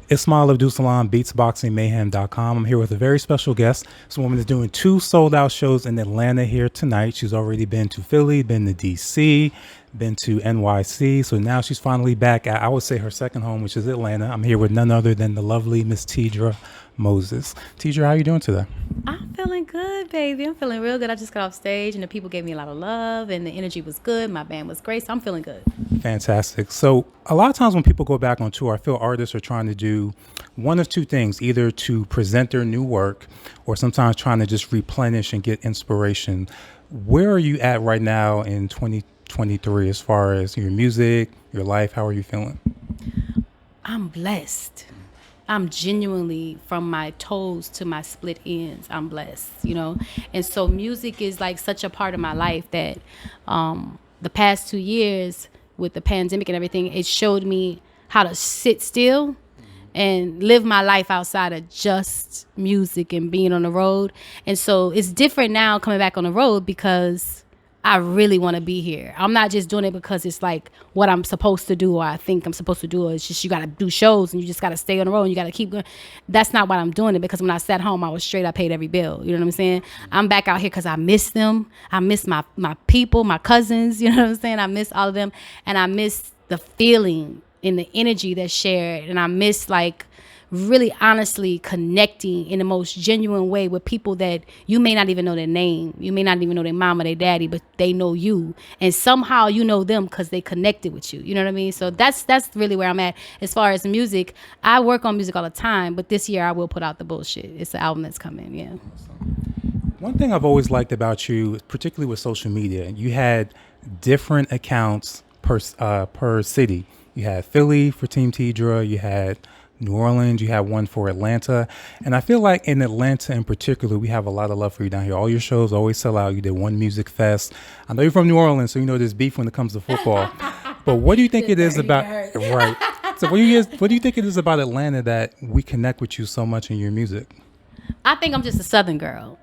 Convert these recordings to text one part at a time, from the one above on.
Ismail Abdul Salam, beatsboxingmayhem.com. I'm here with a very special guest. This woman is doing 2 sold-out shows in Atlanta here tonight. She's already been to Philly, been to DC, been to NYC. So now she's finally back at, I would say, her second home, which is Atlanta. I'm here with none other than the lovely Miss Teedra Moses. Teedra, how are you doing today? I'm feeling good, baby. I'm feeling real good. I just got off stage and the people gave me a lot of love and the energy was good. My band was great, so I'm feeling good. Fantastic. So a lot of times when people go back on tour, I feel artists are trying to do one of two things, either to present their new work or sometimes trying to just replenish and get inspiration. Where are you at right now in 2023 as far as your music, your life? How are you feeling? I'm blessed. I'm genuinely, from my toes to my split ends, I'm blessed, you know? And so music is like such a part of my life that the past 2 years with the pandemic and everything, it showed me how to sit still and live my life outside of just music and being on the road. And so it's different now coming back on the road because I really want to be here. I'm not just doing it because it's like what I'm supposed to do or I think I'm supposed to do. Or it's just you got to do shows and you just got to stay on the road and you got to keep going. That's not why I'm doing it, because when I sat home, I was straight. I paid every bill. You know what I'm saying? I'm back out here because I miss them. I miss my people, my cousins. You know what I'm saying? I miss all of them. And I miss the feeling and the energy that's shared. And I miss like really honestly connecting in the most genuine way with people that you may not even know their name. You may not even know their mom or their daddy, but they know you. And somehow you know them because they connected with you. You know what I mean? So that's really where I'm at. As far as music, I work on music all the time, but this year I will put out the Bullshit. It's the album that's coming, yeah. One thing I've always liked about you, particularly with social media, you had different accounts per city. You had Philly for Team Teedra, you had New Orleans, you have one for Atlanta. And I feel like in Atlanta in particular, we have a lot of love for you down here. All your shows always sell out. You did one music fest. I know you're from New Orleans, so you know there's beef when it comes to football. But what do you think it is about, right? So what do you think it is about Atlanta that we connect with you so much in your music? I think I'm just a Southern girl.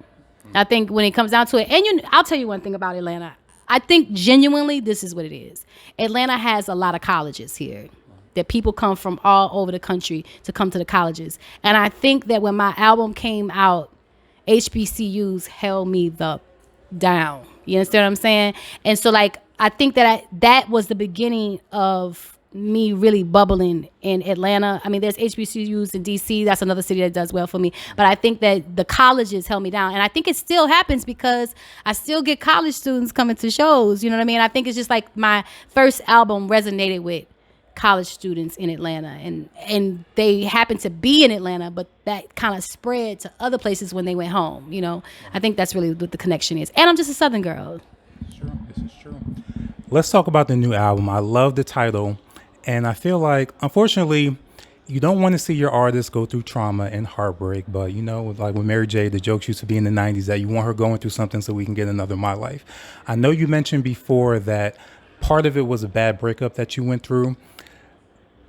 I think when it comes down to it, and I'll tell you one thing about Atlanta. I think genuinely this is what it is. Atlanta has a lot of colleges here, that people come from all over the country to come to the colleges. And I think that when my album came out, HBCUs held me down. You understand what I'm saying? And so like, I think that that was the beginning of me really bubbling in Atlanta. I mean, there's HBCUs in DC. That's another city that does well for me. But I think that the colleges held me down. And I think it still happens because I still get college students coming to shows. You know what I mean? I think it's just like my first album resonated with college students in Atlanta, and they happen to be in Atlanta, but that kind of spread to other places when they went home. You know, I think that's really what the connection is. And I'm just a Southern girl. Sure, this is true. Let's talk about the new album. I love the title, and I feel like, unfortunately, you don't want to see your artist go through trauma and heartbreak, but you know, like with Mary J, the jokes used to be in the 90s that you want her going through something so we can get another My Life. I know you mentioned before that part of it was a bad breakup that you went through.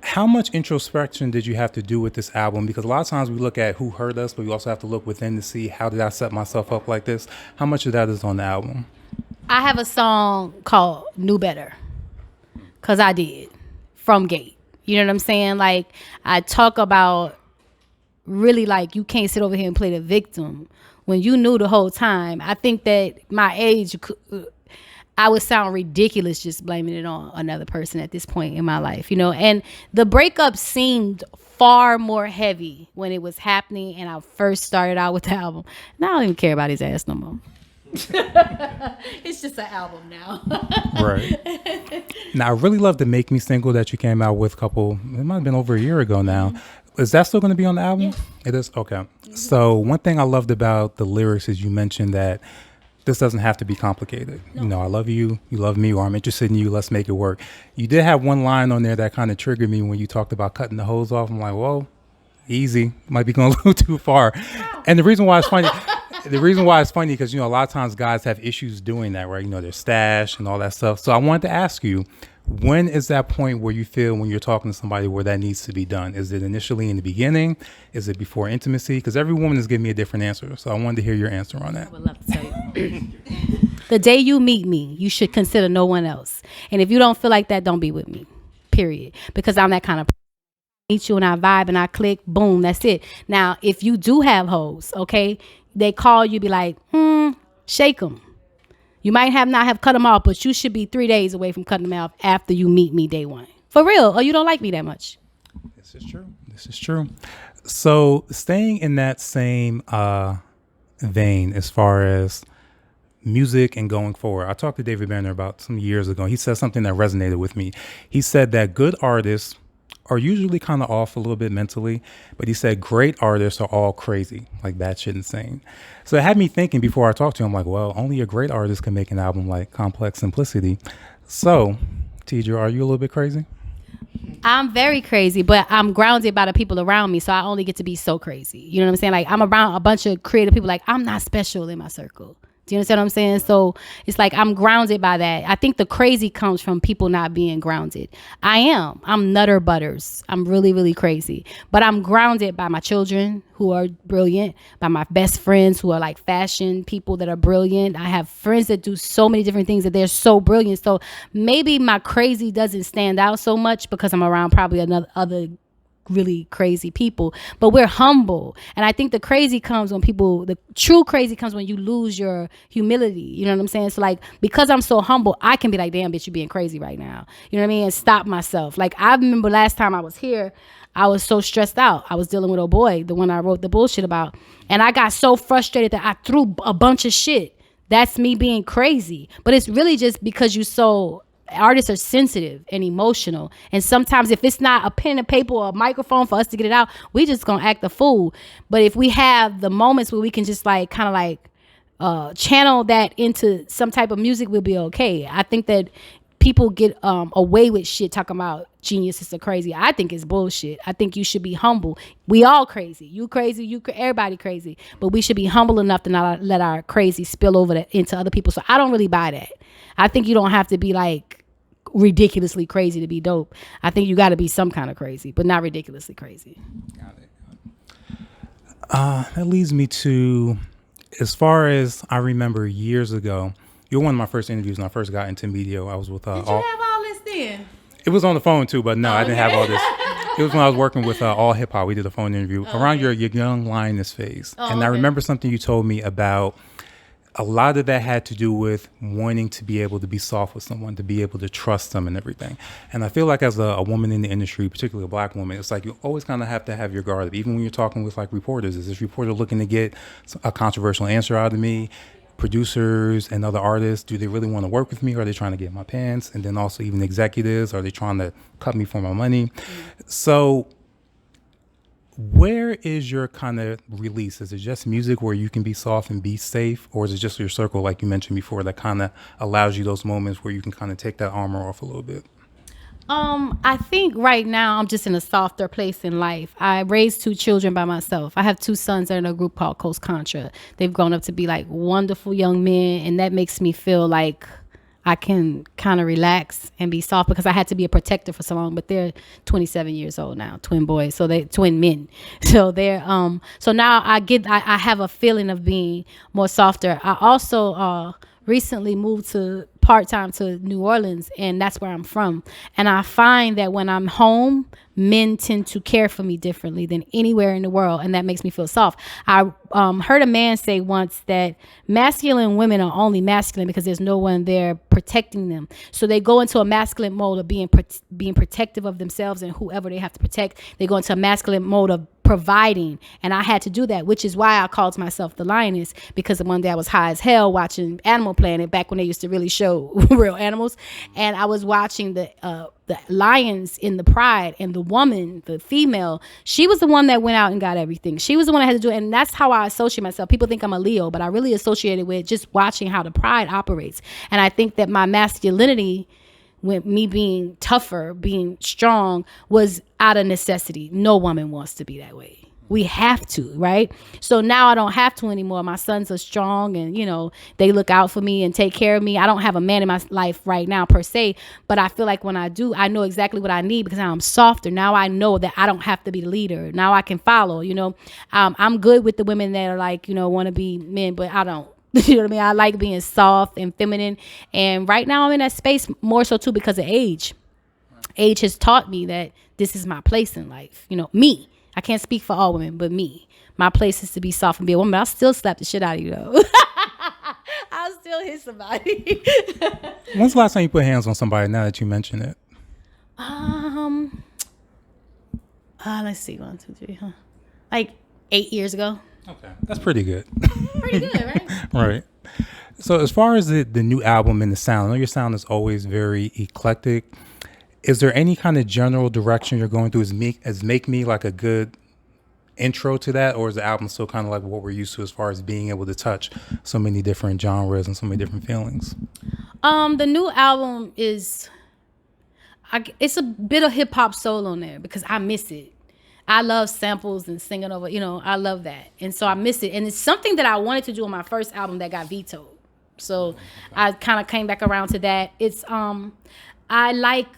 How much introspection did you have to do with this album? Because a lot of times we look at who hurt us, but we also have to look within to see how did I set myself up like this? How much of that is on the album? I have a song called Knew Better, because I did, from Gate. You know what I'm saying? Like, I talk about really like you can't sit over here and play the victim when you knew the whole time. I think that my age, I would sound ridiculous just blaming it on another person at this point in my life, you know. And the breakup seemed far more heavy when it was happening and I first started out with the album. Now I don't even care about his ass no more. It's just an album now. Right. Now, I really love the Make Me single that you came out with it might have been over a year ago now. Is that still going to be on the album? Yeah. It is? Okay. So one thing I loved about the lyrics is you mentioned that this doesn't have to be complicated. No. You know, I love you, you love me, or I'm interested in you, let's make it work. You did have one line on there that kind of triggered me when you talked about cutting the hose off. I'm like, whoa, easy. Might be going a little too far. And the reason why it's funny, because, you know, a lot of times guys have issues doing that, right? You know, their stash and all that stuff. So I wanted to ask you, when is that point where you feel when you're talking to somebody where that needs to be done? Is it initially in the beginning? Is it before intimacy? Because every woman is giving me a different answer. So I wanted to hear your answer on that. I would love to tell you. The day you meet me, you should consider no one else. And if you don't feel like that, don't be with me, period. Because I'm that kind of person. meet you and I vibe and I click, boom, that's it. Now, if you do have hoes, okay, they call you, be like, shake them. You might not have cut them off, but you should be 3 days away from cutting them off after you meet me day one. For real, or you don't like me that much. This is true. This is true. So staying in that same vein as far as music and going forward, I talked to David Banner about some years ago. He said something that resonated with me. He said that good artists are usually kind of off a little bit mentally, but he said great artists are all crazy, like batshit insane. So it had me thinking before I talked to him, like, well, only a great artist can make an album like Complex Simplicity. So, Teedra, are you a little bit crazy? I'm very crazy, but I'm grounded by the people around me, so I only get to be so crazy. You know what I'm saying? Like, I'm around a bunch of creative people. Like, I'm not special in my circle. Do you understand what I'm saying? So it's like I'm grounded by that. I think the crazy comes from people not being grounded. I'm nutter butters. I'm really, really crazy. But I'm grounded by my children who are brilliant, by my best friends who are like fashion people that are brilliant. I have friends that do so many different things that they're so brilliant. So maybe my crazy doesn't stand out so much because I'm around probably other really crazy people, but we're humble. And I think the crazy comes when the true crazy comes when you lose your humility. You know what I'm saying? So like, because I'm so humble, I can be like, damn bitch, you being crazy right now. You know what I mean? And stop myself. Like, I remember last time I was here, I was so stressed out. I was dealing with a boy, the one I wrote the bullshit about. And I got so frustrated that I threw a bunch of shit. That's me being crazy. But it's really just because artists are sensitive and emotional, and sometimes if it's not a pen and paper or a microphone for us to get it out, we just gonna act the fool. But if we have the moments where we can just like kind of like channel that into some type of music, we'll be okay. I think that people get away with shit talking about geniuses are crazy. I think it's bullshit. I think you should be humble. We all crazy. You crazy. Everybody crazy. But we should be humble enough to not let our crazy spill over into other people. So I don't really buy that. I think you don't have to be like ridiculously crazy to be dope. I think you got to be some kind of crazy, but not ridiculously crazy. Got it. That leads me to, as far as I remember years ago, you're one of my first interviews when I first got into media. I was with Did you have all this then? It was on the phone too, but no, I didn't have all this. It was when I was working with All Hip Hop. We did a phone interview around your young lioness phase. And I remember something you told me about. A lot of that had to do with wanting to be able to be soft with someone, to be able to trust them and everything. And I feel like as a woman in the industry, particularly a black woman, it's like you always kind of have to have your guard up. Even when you're talking with like reporters, is this reporter looking to get a controversial answer out of me? Producers and other artists, do they really want to work with me? Or are they trying to get my pants? And then also even executives, are they trying to cut me for my money? So where is your kind of release? Is it just music where you can be soft and be safe? Or is it just your circle, like you mentioned before, that kind of allows you those moments where you can kind of take that armor off a little bit? I think right now I'm just in a softer place in life. I raised 2 children by myself. I have 2 sons that are in a group called Coast Contra. They've grown up to be like wonderful young men, and that makes me feel like I can kind of relax and be soft because I had to be a protector for so long. But they're 27 years old now, twin boys, so they twin men. So they're so now I have a feeling of being more softer. I also recently moved to part-time to New Orleans, and that's where I'm from. And I find that when I'm home, men tend to care for me differently than anywhere in the world, and that makes me feel soft. I heard a man say once that masculine women are only masculine because there's no one there protecting them. So they go into a masculine mode of being protective of themselves and whoever they have to protect. They go into a masculine mode of providing, and I had to do that, which is why I called myself the lioness, because one day I was high as hell watching Animal Planet back when they used to really show real animals, and I was watching the lions in the pride, and the woman, the female, she was the one that went out and got everything. She was the one that had to do it, and that's how I associate myself. People think I'm a Leo, but I really associate it with just watching how the pride operates. And I think that my masculinity, with me being tougher, being strong, was out of necessity. No woman wants to be that way. We have to, right? So now I don't have to anymore. My sons are strong, and they look out for me and take care of me. I don't have a man in my life right now per se, but I feel like when I do, I know exactly what I need because now I'm softer. Now I know that I don't have to be the leader. Now I can follow. I'm good with the women that are like want to be men, but I don't. You know what I mean? I like being soft and feminine, and right now I'm in that space more so too because of age. Age has taught me that this is my place in life. Me. I can't speak for all women, but me. My place is to be soft and be a woman. But I'll still slap the shit out of you, though. I'll still hit somebody. When's the last time you put hands on somebody, now that you mention it? Let's see. 1, 2, 3, like 8 years ago. Okay. That's pretty good. Pretty good, right? Right. So as far as the new album and the sound, I know your sound is always very eclectic. Is there any kind of general direction you're going through? Is Make Me like a good intro to that, or is the album still kind of like what we're used to as far as being able to touch so many different genres and so many different feelings? The new album is, it's a bit of hip hop soul on there because I miss it. I love samples and singing over, I love that. And so I miss it. And it's something that I wanted to do on my first album that got vetoed. So I kind of came back around to that. It's, I like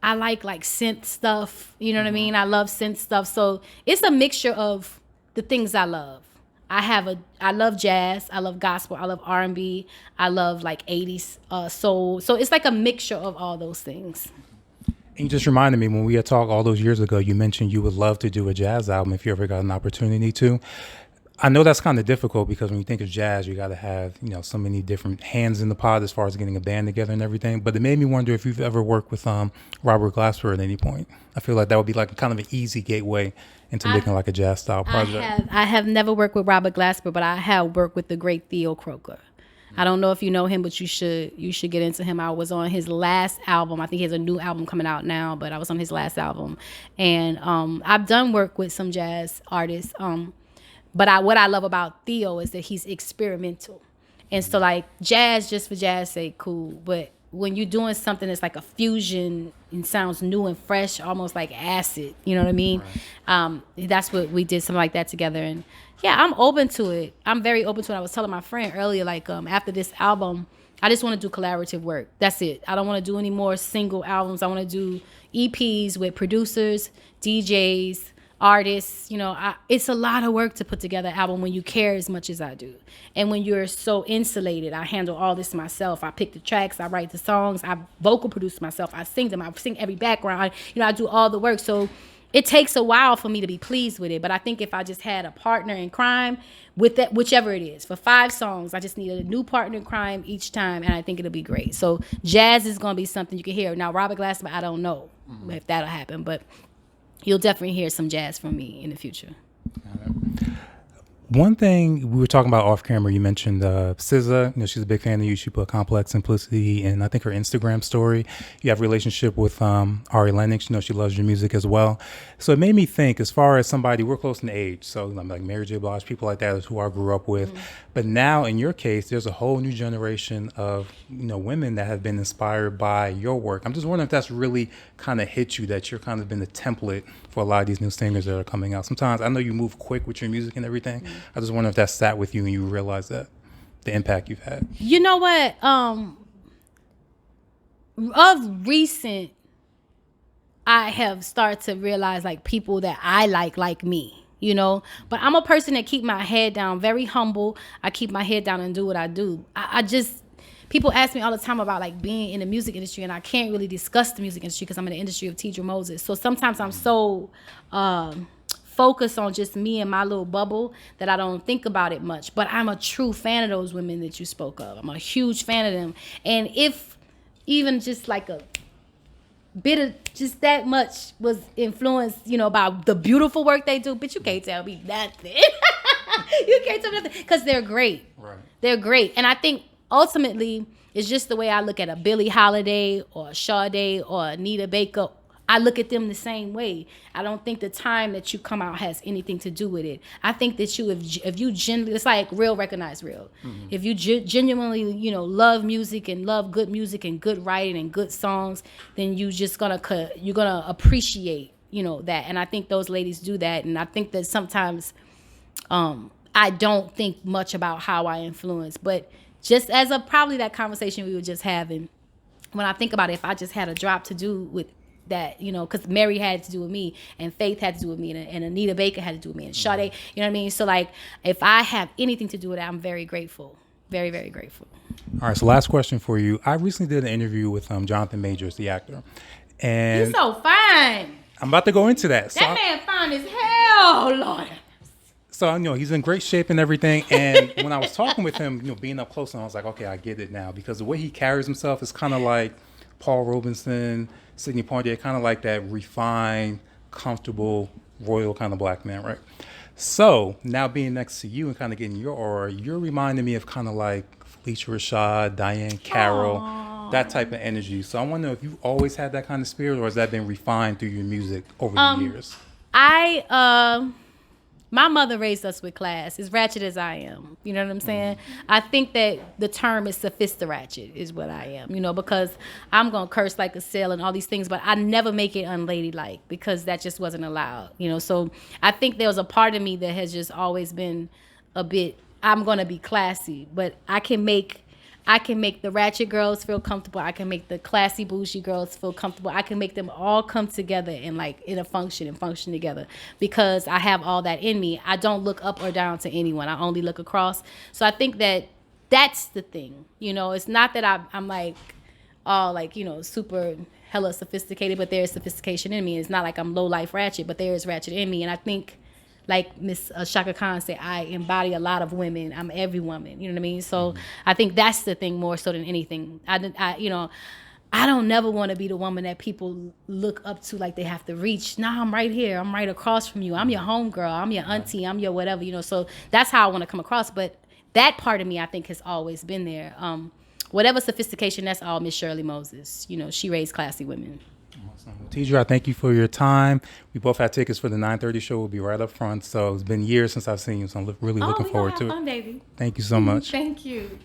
synth stuff. You know what I mean? I love synth stuff. So it's a mixture of the things I love. I love jazz. I love gospel. I love R&B. I love like 80s soul. So it's like a mixture of all those things. And you just reminded me, when we had talked all those years ago, you mentioned you would love to do a jazz album if you ever got an opportunity to. I know that's kind of difficult because when you think of jazz, you got to have, so many different hands in the pot as far as getting a band together and everything. But it made me wonder if you've ever worked with Robert Glasper at any point. I feel like that would be like kind of an easy gateway into making like a jazz style project. I have never worked with Robert Glasper, but I have worked with the great Theo Croker. I don't know if you know him, but you should get into him. I was on his last album. I think he has a new album coming out now, but I was on his last album. And I've done work with some jazz artists. But what I love about Theo is that he's experimental. And so like jazz just for jazz's sake, cool. But when you're doing something that's like a fusion and sounds new and fresh, almost like acid, you know what I mean? Right. That's what we did, something like that together. And yeah, I'm open to it. I'm very open to it. I was telling my friend earlier, like after this album, I just want to do collaborative work. That's it. I don't want to do any more single albums. I want to do EPs with producers, DJs, artists. It's a lot of work to put together an album when you care as much as I do. And when you're so insulated, I handle all this myself. I pick the tracks, I write the songs, I vocal produce myself, I sing them, I sing every background, I do all the work. So it takes a while for me to be pleased with it. But I think if I just had a partner in crime with that, whichever it is, for 5 songs, I just need a new partner in crime each time, and I think it'll be great. So jazz is going to be something you can hear. Now, Robert Glasper, I don't know if that'll happen, but you'll definitely hear some jazz from me in the future. One thing we were talking about off camera, you mentioned SZA. She's a big fan of you. She put Complex Simplicity in, I think, her Instagram story. You have a relationship with Ari Lennox. She loves your music as well. So it made me think, as far as somebody, we're close in age. So like Mary J. Blige, people like that is who I grew up with. Mm-hmm. But now, in your case, there's a whole new generation of women that have been inspired by your work. I'm just wondering if that's really kind of hit you, that you're kind of been the template for a lot of these new singers that are coming out. Sometimes I know you move quick with your music and everything. Mm-hmm. I just wonder if that sat with you and you realize that the impact you've had. You know what? Of recent, I have started to realize like people that I like me. But I'm a person that keep my head down, very humble. I keep my head down and do what I do. People ask me all the time about like being in the music industry, and I can't really discuss the music industry because I'm in the industry of Teedra Moses. So sometimes I'm so focused on just me and my little bubble that I don't think about it much. But I'm a true fan of those women that you spoke of. I'm a huge fan of them. And if even just like a bit of just that much was influenced, by the beautiful work they do, but you can't tell me nothing. You can't tell me nothing because they're great. Right. They're great. And I think ultimately it's just the way I look at a Billie Holiday or a Sade or Anita Baker. I look at them the same way. I don't think the time that you come out has anything to do with it. I think that if you genuinely, it's like real recognize real. Mm-hmm. If you genuinely, love music and love good music and good writing and good songs, then you're gonna appreciate, that. And I think those ladies do that. And I think that sometimes I don't think much about how I influence, but just as probably that conversation we were just having, when I think about it, if I just had a drop to do with that, because Mary had to do with me and Faith had to do with me and Anita Baker had to do with me and Sade, you know what I mean? So like, if I have anything to do with it, I'm very grateful. Very, very grateful. All right. So last question for you. I recently did an interview with Jonathan Majors, the actor. You And so fine. I'm about to go into that. That man fine as hell, Lord. So, he's in great shape and everything. And when I was talking with him, being up close, and I was like, okay, I get it now. Because the way he carries himself is kind of like Paul Robeson, Sidney Poitier, kind of like that refined, comfortable, royal kind of black man, right? So now being next to you and kind of getting your aura, you're reminding me of kind of like Felicia Rashad, Diane Carroll, that type of energy. So I wonder if you always had that kind of spirit, or has that been refined through your music over the years? My mother raised us with class, as ratchet as I am. You know what I'm saying? I think that the term is sophisticated is what I am, because I'm going to curse like a sail and all these things, but I never make it unladylike because that just wasn't allowed, So I think there was a part of me that has just always been a bit, I'm going to be classy, but I can make the ratchet girls feel comfortable. I can make the classy bougie girls feel comfortable. I can make them all come together and in a function together because I have all that in me. I don't look up or down to anyone. I only look across. So I think that that's the thing. It's not that I'm like all super hella sophisticated, but there is sophistication in me. It's not like I'm low life ratchet, but there is ratchet in me. And I think, like Miss Shaka Khan said, I embody a lot of women. I'm every woman. You know what I mean? So I think that's the thing more so than anything. I don't never want to be the woman that people look up to like they have to reach. Nah, I'm right here. I'm right across from you. I'm your homegirl. I'm your auntie. I'm your whatever. So that's how I want to come across. But that part of me, I think, has always been there. Whatever sophistication, that's all Miss Shirley Moses. She raised classy women. Awesome. Well, Teedra, I thank you for your time. We both have tickets for the 9:30 show. We'll be right up front. So it's been years since I've seen you, so I'm really looking forward to it. Fun, baby. Thank you so much. Thank you.